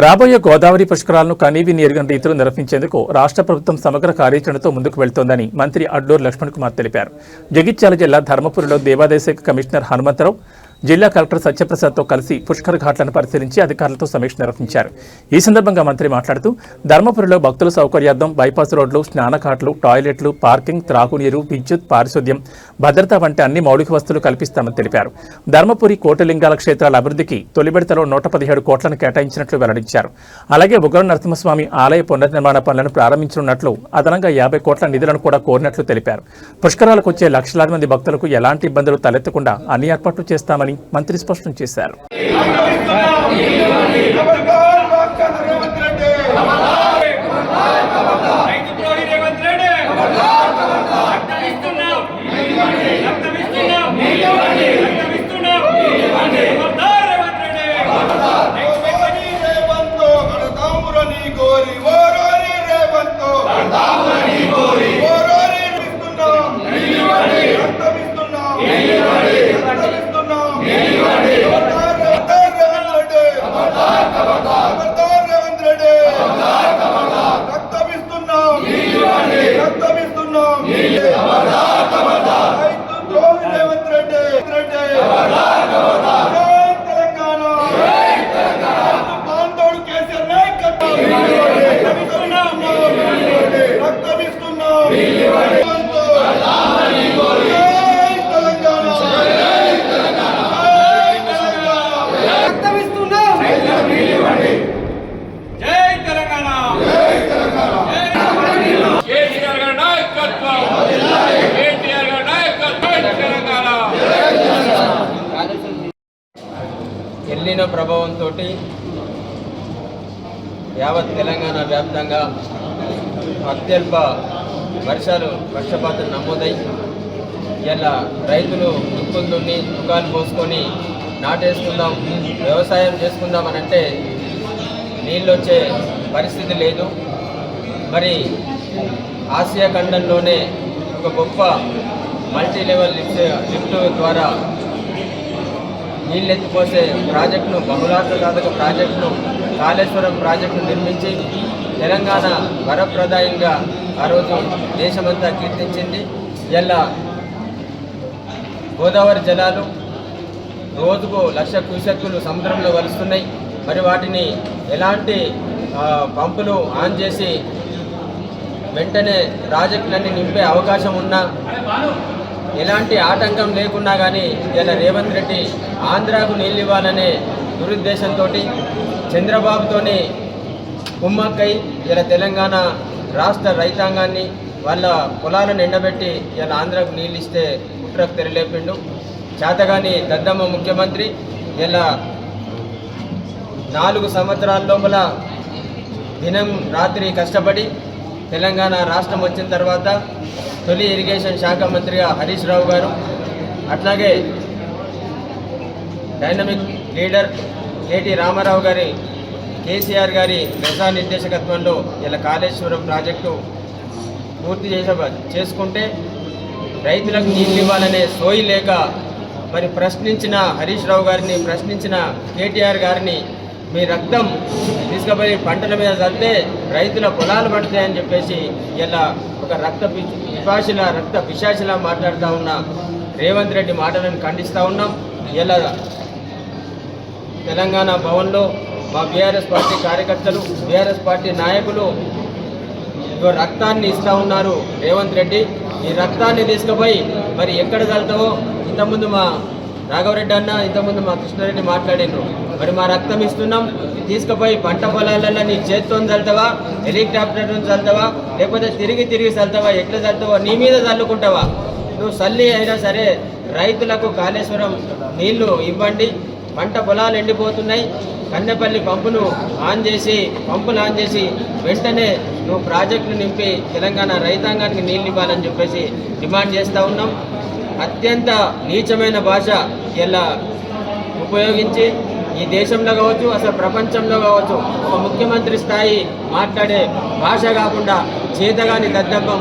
రాబోయే గోదావరి పుష్కరాలను కనీవిని ఎరుగని రీతిలో నిర్వహించేందుకు రాష్ట్ర ప్రభుత్వం సమగ్ర కార్యాచరణతో ముందుకు వెళ్తోందని మంత్రి అడ్లూరు లక్ష్మణ్ కుమార్ తెలిపారు. జగిత్యాల జిల్లా ధర్మపురిలో దేవాదాయ శాఖ కమిషనర్ హనుమంతరావు జిల్లా కలెక్టర్ సత్యప్రసాద్తో కలిసి పుష్కర ఘాట్లను పరిశీలించి అధికారులతో సమీక్ష నిర్వహించారు. ఈ సందర్భంగా మంత్రి మాట్లాడుతూ ధర్మపురిలో భక్తుల సౌకర్యార్థం బైపాస్ రోడ్లు, స్నానఘాట్లు, టాయిలెట్లు, పార్కింగ్, త్రాగునీరు, విద్యుత్, పారిశుద్ధ్యం, భద్రత వంటి అన్ని మౌలిక వస్తువులు కల్పిస్తామని తెలిపారు. ధర్మపురి కోటిలింగాల క్షేత్రాల అభివృద్ధికి తొలి విడతలో 117 కోట్లను కేటాయించినట్లు వెల్లడించారు. అలాగే ఉగ్ర నరసింహస్వామి ఆలయ పునర్నిర్మాణ పనులను ప్రారంభించనున్నట్లు, అదనంగా 50 కోట్ల నిధులను కూడా కోరినట్లు తెలిపారు. పుష్కరాలకు వచ్చే లక్షలాది మంది భక్తులకు ఎలాంటి ఇబ్బందులు తలెత్తకుండా అన్ని ఏర్పాట్లు చేస్తామని మంత్రి స్పష్టం చేశారు. ఎల్నినో ప్రభావంతో యావత్ తెలంగాణ వ్యాప్తంగా అత్యల్ప వర్షపాతం నమోదై ఇలా రైతులు దుక్కులు దున్ని దుకాలు పోసుకొని నాటేసుకుందాం, వ్యవసాయం చేసుకుందాం అని అంటే నీళ్ళు వచ్చే పరిస్థితి లేదు. మరి ఆసియా ఖండంలోనే ఒక గొప్ప మల్టీ లెవెల్ లిఫ్ట్ ద్వారా నీళ్ళెత్తిపోసే ప్రాజెక్టును, బహుళార్థ సాధక ప్రాజెక్టును, కాళేశ్వరం ప్రాజెక్టును నిర్మించి తెలంగాణ వరప్రదాయంగా ఆ రోజు దేశమంతా కీర్తించింది. ఇలా గోదావరి జలాలు రోజుకు 1,00,000 క్యూసెక్కులు సముద్రంలో కలుస్తున్నాయి. మరి వాటిని ఎలాంటి పంపులు ఆన్ చేసి వెంటనే ప్రాజెక్టులన్నీ నింపే అవకాశం ఉన్నా, ఎలాంటి ఆటంకం లేకున్నా కానీ ఇలా రేవంత్ రెడ్డి ఆంధ్రాకు నీళ్ళు ఇవ్వాలనే దురుద్దేశంతో చంద్రబాబుతోని కుమ్మక్కై ఇలా తెలంగాణ రాష్ట్ర రైతాంగాన్ని వాళ్ళ పొలాలను ఎండబెట్టి ఇలా ఆంధ్రాకు నీళ్ళు ఇస్తే కుట్రకు తెరలేపిండు. చేతగాని దద్దమ్మ ముఖ్యమంత్రి ఇలా 4 సంవత్సరాల లోపల దినం రాత్రి కష్టపడి తెలంగాణ రాష్ట్రం వచ్చిన తర్వాత తొలి ఇరిగేషన్ శాఖ మంత్రిగా హరీష్ రావు గారు, అట్లాగే డైనమిక్ లీడర్ కేటీ రామారావు గారి, కేసీఆర్ గారి నిర్దేశకత్వంలో ఇలా కాళేశ్వరం ప్రాజెక్టు పూర్తి చేసుకుంటే రైతులకు నీళ్ళు ఇవ్వాలనే సోయి లేక మరి ప్రశ్నించిన హరీష్ రావు గారిని, ప్రశ్నించిన కేటీఆర్ గారిని మీ రక్తం తీసుకుపోయి పంటల మీద చల్లితే రైతుల పొలాలు పడతాయని చెప్పేసి ఇలా ఒక రక్త పిశాచిలా మాట్లాడుతూ ఉన్న రేవంత్ రెడ్డి మాటలను ఖండిస్తూ ఉన్నాం. ఇలా తెలంగాణ భవన్లో మా బీఆర్ఎస్ పార్టీ కార్యకర్తలు, బీఆర్ఎస్ పార్టీ నాయకులు రక్తాన్ని ఇస్తూ ఉన్నారు. రేవంత్ రెడ్డి ఈ రక్తాన్ని తీసుకుపోయి మరి ఎక్కడ చల్లుతావో, ఇంతకుముందు మా రాఘవరెడ్డి అన్న, ఇంతకుముందు మా కృష్ణారెడ్డి మాట్లాడినారు. మరి మా రక్తం ఇస్తున్నాం, తీసుకుపోయి పంట పొలాలలో నీ చేతితో చల్లుతావా, హెలికాప్టర్తో చల్లుతావా, లేకపోతే తిరిగి చల్లుతావా, ఎట్లా చల్లుతావా, నీ మీద చల్లుకుంటావా? నువ్వు చల్లి అయినా సరే రైతులకు కాళేశ్వరం నీళ్లు ఇవ్వండి. పంట పొలాలు ఎండిపోతున్నాయి. కన్నెపల్లి పంపులు ఆన్ చేసి వెంటనే నువ్వు ప్రాజెక్టులు నింపి తెలంగాణ రైతాంగానికి నీళ్ళు ఇవ్వాలని చెప్పేసి డిమాండ్ చేస్తూ ఉన్నాం. అత్యంత నీచమైన భాష ఇలా ఉపయోగించి ఈ దేశంలో కావచ్చు, అసలు ప్రపంచంలో కావచ్చు, ఒక ముఖ్యమంత్రి స్థాయి మాట్లాడే భాష కాకుండా చేతగాని దద్దమ్మ